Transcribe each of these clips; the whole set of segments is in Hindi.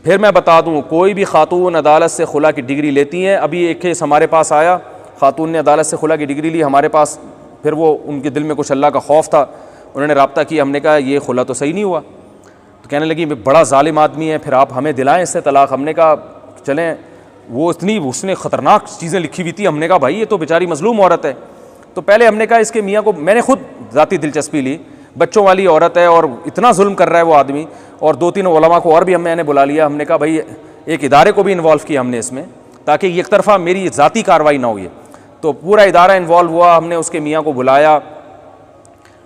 फिर मैं बता दूँ, कोई भी खातून अदालत से खुला की डिग्री लेती हैं। अभी एक केस हमारे पास आया, खातून ने अदालत से खुला की डिग्री ली हमारे पास, फिर वो उनके दिल में कुछ अल्लाह का खौफ था, उन्होंने रब्ता किया, हमने कहा ये खुला तो सही नहीं हुआ। तो कहने लगी बड़ा जालिम आदमी है, फिर आप हमें दिलाएं इससे तलाक। हमने कहा चलें, वो इतनी उसने ख़तरनाक चीज़ें लिखी हुई थी, हमने कहा भाई ये तो बेचारी मजलूम औरत है। तो पहले हमने कहा इसके मियाँ को, मैंने खुद ज़ाती दिलचस्पी ली, बच्चों वाली औरत है और इतना जुल्म कर रहा है वो आदमी, और 2-3 उलमा को और भी मैंने बुला लिया। हमने कहा भाई एक इदारे को भी इन्वॉल्व किया हमने इसमें, ताकि एक तरफ़ा मेरी ज़ाती कार्रवाई ना हो। ये तो पूरा इदारा इन्वॉल्व हुआ, हमने उसके मियाँ को बुलाया,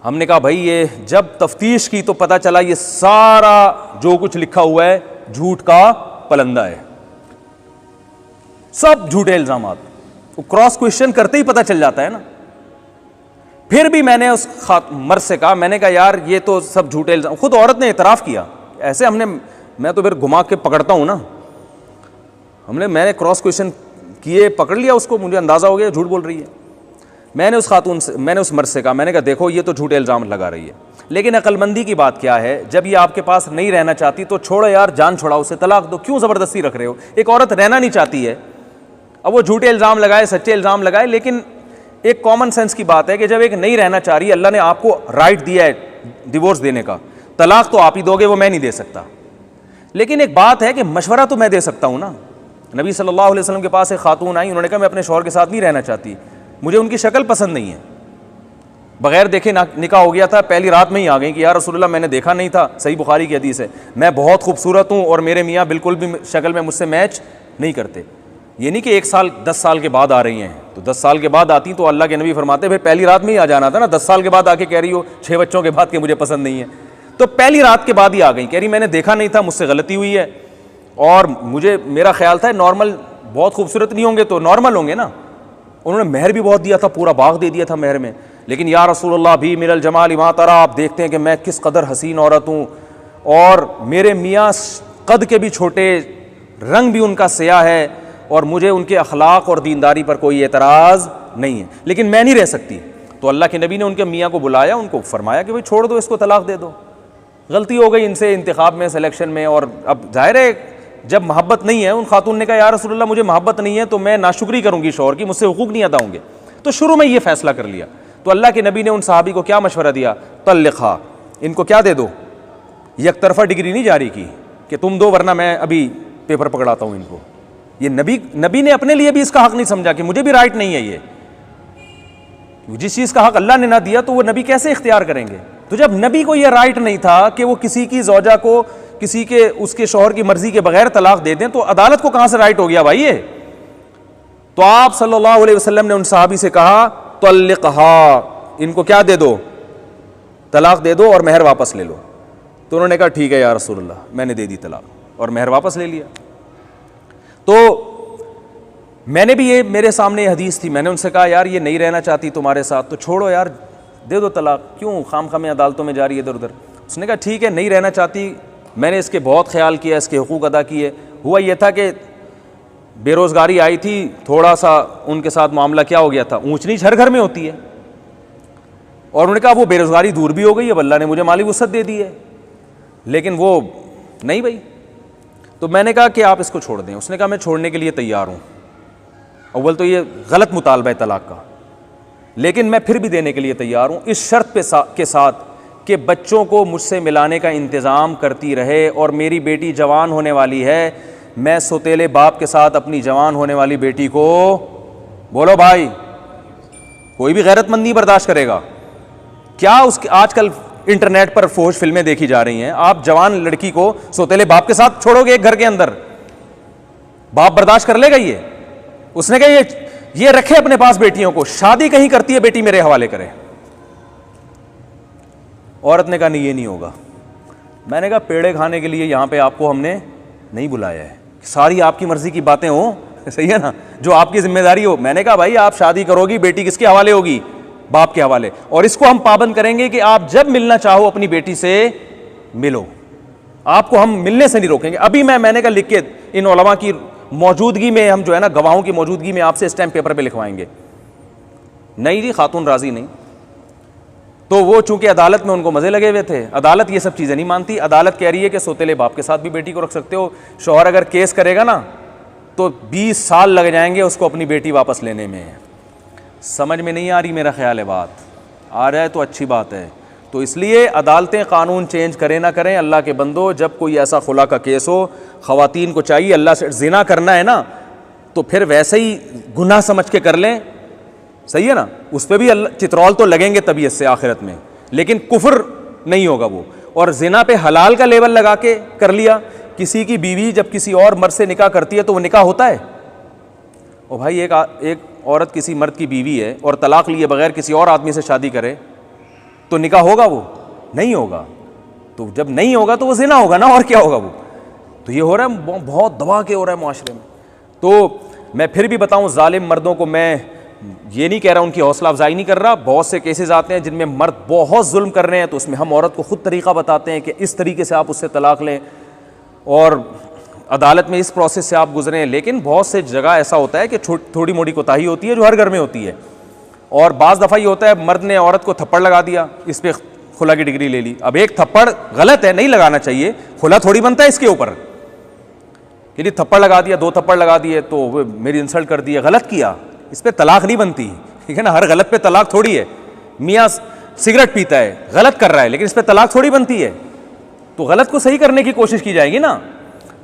हमने कहा भाई ये जब तफ्तीश की तो पता चला ये सारा जो कुछ लिखा हुआ है झूठ का पलंदा है, सब झूठे इल्जामात। वो क्रॉस क्वेश्चन करते ही पता चल जाता है ना। फिर भी मैंने उस मर्द से कहा, मैंने कहा यार ये तो सब झूठे इल्जाम, खुद औरत ने इतराफ़ किया ऐसे। मैं तो फिर घुमा के पकड़ता हूँ ना, मैंने क्रॉस क्वेश्चन किए, पकड़ लिया उसको, मुझे अंदाज़ा हो गया झूठ बोल रही है। मैंने उस मर्द से कहा, मैंने कहा देखो ये तो झूठे इल्ज़ाम लगा रही है, लेकिन अक्लमंदी की बात क्या है, जब ये आपके पास नहीं रहना चाहती तो छोड़ो यार, जान छोड़ाओ, उसे तलाक दो, क्यों ज़बरदस्ती रख रहे हो। एक औरत रहना नहीं चाहती है, अब वो झूठे इल्ज़ाम लगाए, सच्चे इल्ज़ाम लगाए, लेकिन एक कॉमन सेंस की बात है कि जब एक नहीं रहना चाह रही है, अल्लाह ने आपको राइट दिया है डिवोर्स देने का, तलाक तो आप ही दोगे, वो मैं नहीं दे सकता। लेकिन एक बात है कि मशवरा तो मैं दे सकता हूँ ना। नबी सल्लल्लाहु अलैहि वसल्लम के पास एक खातून आई, उन्होंने कहा मैं अपने शौहर के साथ नहीं रहना चाहती, मुझे उनकी शक्ल पसंद नहीं है, बगैर देखे निकाह हो गया था, पहली रात में ही आ गई कि यार रसूलुल्लाह मैंने देखा नहीं था, सही बुखारी की हदीस है, मैं बहुत खूबसूरत हूँ और मेरे मियाँ बिल्कुल भी शक्ल में मुझसे मैच नहीं करते। ये नहीं कि 1 साल 10 साल के बाद आ रही हैं, तो 10 साल के बाद आती तो अल्लाह के नबी फरमाते फिर पहली रात में ही आ जाना था ना। 10 साल के बाद आके कह रही हो 6 बच्चों के बाद कि मुझे पसंद नहीं है, तो पहली रात के बाद ही आ गई, कह रही मैंने देखा नहीं था, मुझसे गलती हुई है, और मेरा ख्याल था नॉर्मल, बहुत खूबसूरत नहीं होंगे तो नॉर्मल होंगे ना। उन्होंने महर भी बहुत दिया था, पूरा बाग दे दिया था महर में, लेकिन या रसूलुल्लाह भी मिनल जमाल मा तरा, आप देखते हैं कि मैं किस कदर हसीन औरत हूँ, और मेरे मियाँ कद के भी छोटे, रंग भी उनका स्याह है, और मुझे उनके अखलाक और दीनदारी पर कोई एतराज़ नहीं है, लेकिन मैं नहीं रह सकती। तो अल्लाह के नबी ने उनके मियाँ को बुलाया, उनको फरमाया कि भाई छोड़ दो इसको, तलाक दे दो, गलती हो गई इनसे इंतखाब में, सिलेक्शन में, और अब जाहिर है जब मोहब्बत नहीं है, उन खातून ने कहा या रसूलुल्लाह मुझे मोहब्बत नहीं है तो मैं नाशुक्री करूँगी शौहर की, मुझसे हुकूक नहीं अदा होंगे, तो शुरू में ये फैसला कर लिया। तो अल्लाह के नबी ने उन सहाबी को क्या मशवरा दिया, तल्लिक़ा, इनको क्या दे दो, एक तरफा डिग्री नहीं जारी की कि तुम दो वरना मैं अभी पेपर पकड़ाता हूँ इनको। ये नबी ने अपने लिए भी इसका हक नहीं समझा कि मुझे भी राइट नहीं है, ये जिस चीज़ का हक अल्लाह ने ना दिया तो वो नबी कैसे इख्तियार करेंगे। तो जब नबी को यह राइट नहीं था कि वो किसी की ज़ौजा को किसी के उसके शौहर की मर्जी के बगैर तलाक दे दें, तो अदालत को कहां से राइट हो गया भाई ये। तो आप सल्लल्लाहु अलैहि वसल्लम ने उन सहाबी से कहा तल्लिक़हा, इनको क्या दे दो, तलाक दे दो और महर वापस ले लो। तो उन्होंने कहा ठीक है या रसूलुल्लाह, मैंने दे दी तलाक और महर वापस ले लिया। तो मैंने भी ये, मेरे सामने हदीस थी, मैंने उनसे कहा यार ये नहीं रहना चाहती तुम्हारे साथ तो छोड़ो यार, दे दो तलाक, क्यों खामखा में अदालतों में जा रही है इधर उधर। उसने कहा ठीक है नहीं रहना चाहती, मैंने इसके बहुत ख्याल किया, इसके हुकूक अदा किए। हुआ ये था कि बेरोज़गारी आई थी, थोड़ा सा उनके साथ मामला क्या हो गया था, ऊंच नीच हर घर में होती है, और उन्होंने कहा वो बेरोज़गारी दूर भी हो गई, अब अल्लाह ने मुझे माली वुसअत दे दी है, लेकिन वो नहीं भाई। तो मैंने कहा कि आप इसको छोड़ दें। उसने कहा मैं छोड़ने के लिए तैयार हूँ, अव्वल तो ये गलत मुतालबा है तलाक का, लेकिन मैं फिर भी देने के लिए तैयार हूँ इस शर्त के साथ कि बच्चों को मुझसे मिलाने का इंतज़ाम करती रहे, और मेरी बेटी जवान होने वाली है, मैं सौतेले बाप के साथ अपनी जवान होने वाली बेटी को, बोलो भाई कोई भी गैरतमंद नहीं बर्दाश्त करेगा क्या। उसके आजकल इंटरनेट पर फोश फिल्में देखी जा रही हैं, आप जवान लड़की को सौतेले बाप के साथ छोड़ोगे एक घर के अंदर, बाप बर्दाश्त कर लेगा ये। उसने कहा ये रखे अपने पास बेटियों को, शादी कहीं करती है बेटी मेरे हवाले करे। औरत ने कहा नहीं ये नहीं होगा। मैंने कहा पेड़े खाने के लिए यहाँ पे आपको हमने नहीं बुलाया है, सारी आपकी मर्जी की बातें हो, सही है ना, जो आपकी जिम्मेदारी हो। मैंने कहा भाई आप शादी करोगी, बेटी किसके हवाले होगी, बाप के हवाले, और इसको हम पाबंद करेंगे कि आप जब मिलना चाहो अपनी बेटी से मिलो, आपको हम मिलने से नहीं रोकेंगे। अभी मैंने कहा लिख के इन उलमा की मौजूदगी में, हम जो है ना गवाहों की मौजूदगी में आपसे स्टैम्प पेपर पे लिखवाएंगे। नहीं जी खातून राजी नहीं। तो वो चूंकि अदालत में उनको मज़े लगे हुए थे, अदालत ये सब चीज़ें नहीं मानती। अदालत कह रही है कि सौतेले बाप के साथ भी बेटी को रख सकते हो। शौहर अगर केस करेगा ना तो 20 साल लग जाएंगे उसको अपनी बेटी वापस लेने में। समझ में नहीं आ रही मेरा ख्याल है बात? आ रहा है तो अच्छी बात है। तो इसलिए अदालतें कानून चेंज करें ना करें, अल्लाह के बंदो, जब कोई ऐसा खुला का केस हो, ख़वातीन को चाहिए अल्लाह से ज़िना करना है ना तो फिर वैसे ही गुनाह समझ के कर लें, सही है ना। उस पर भी अल्लाह चित्रौल तो लगेंगे तबीयत से आखिरत में, लेकिन कुफ्र नहीं होगा वो। और ज़िना पे हलाल का लेवल लगा के कर लिया। किसी की बीवी जब किसी और मर्द से निकाह करती है तो वो निकाह होता है? ओ भाई, एक औरत किसी मर्द की बीवी है और तलाक लिए बगैर किसी और आदमी से शादी करे तो निकाह होगा? वो नहीं होगा। तो जब नहीं होगा तो वो ज़िना होगा ना, और क्या होगा वो। तो ये हो रहा है, बहुत दबा के हो रहा है माशरे में। तो मैं फिर भी बताऊं, जालिम मर्दों को मैं ये नहीं कह रहा, उनकी हौसला अफजाई नहीं कर रहा। बहुत से केसेस आते हैं जिनमें मर्द बहुत जुल्म कर रहे हैं, तो उसमें हम औरत को खुद तरीका बताते हैं कि इस तरीके से आप उससे तलाक लें और अदालत में इस प्रोसेस से आप गुजरें। लेकिन बहुत से जगह ऐसा होता है कि थोड़ी मोटी कोताही होती है जो हर घर में होती है। और बाज़ दफ़ा ये होता है मर्द ने औरत को थप्पड़ लगा दिया, इस पर खुला की डिग्री ले ली। अब एक थप्पड़ गलत है, नहीं लगाना चाहिए, खुला थोड़ी बनता है इसके ऊपर। यदि थप्पड़ लगा दिया, 2 थप्पड़ लगा दिए तो मेरी इंसल्ट कर दी है, गलत किया, इस पर तलाक नहीं बनती, ठीक है ना। हर गलत पे तलाक थोड़ी है। मियाँ सिगरेट पीता है, गलत कर रहा है, लेकिन इस पर तलाक थोड़ी बनती है। तो गलत को सही करने की कोशिश की जाएगी ना।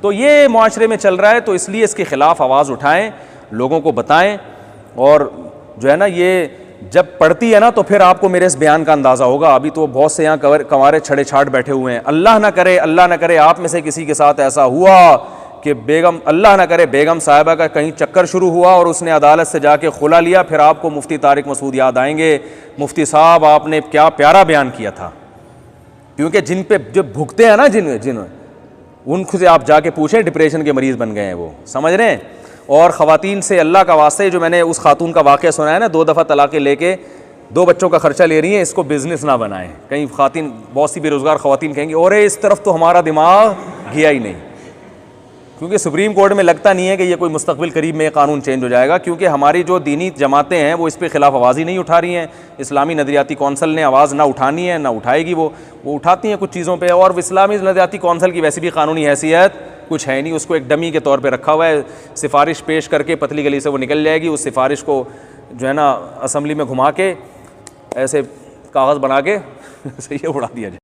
तो ये मुआशरे में चल रहा है, तो इसलिए इसके ख़िलाफ़ आवाज़ उठाएं, लोगों को बताएं। और जो है ना, ये जब पढ़ती है ना तो फिर आपको मेरे इस बयान का अंदाज़ा होगा। अभी तो बहुत से यहाँ कंवारे छड़े छाट बैठे हुए हैं। अल्लाह ना करे आप में से किसी के साथ ऐसा हुआ कि बेगम, अल्लाह ना करे, बेगम साहिबा का कहीं चक्कर शुरू हुआ और उसने अदालत से जाके खुला लिया, फिर आपको मुफ्ती तारिक मसूद याद आएंगे। मुफ्ती साहब, आपने क्या प्यारा बयान किया था। क्योंकि जिन पे जो भुगते हैं ना, जिन उनसे आप जाके पूछें, डिप्रेशन के मरीज़ बन गए हैं वो, समझ रहे हैं। और ख़वातीन से अल्लाह का वास्ते, जो मैंने उस खातून का वाक़या सुना है ना, 2 दफ़ा तलाक़ें लेके 2 बच्चों का खर्चा ले रही हैं, इसको बिज़नेस ना बनाएं। कहीं ख़वातीन, बहुत सी बेरोज़गार ख़वातीन कहेंगी और इस तरफ तो हमारा दिमाग गया ही नहीं, क्योंकि सुप्रीम कोर्ट में लगता नहीं है कि ये कोई मुस्तक़बिल करीब में कानून चेंज हो जाएगा। क्योंकि हमारी जो दीनी जमातें हैं वो इस पे ख़िलाफ़ आवाज़ ही नहीं उठा रही हैं। इस्लामी नदरियाती कौंसल ने आवाज़ ना उठानी है, ना उठाएगी। वो उठाती हैं कुछ चीज़ों पे। और इस्लामी नदरियाती कौंसल की वैसे भी कानूनी हैसियत कुछ है नहीं, उसको एक डमी के तौर पे रखा हुआ है। सिफारिश पेश करके पतली गली से वो निकल जाएगी। उस सिफारिश को जो है ना असम्बली में घुमा के ऐसे कागज़ बना के सही है उड़ा दिया जाए।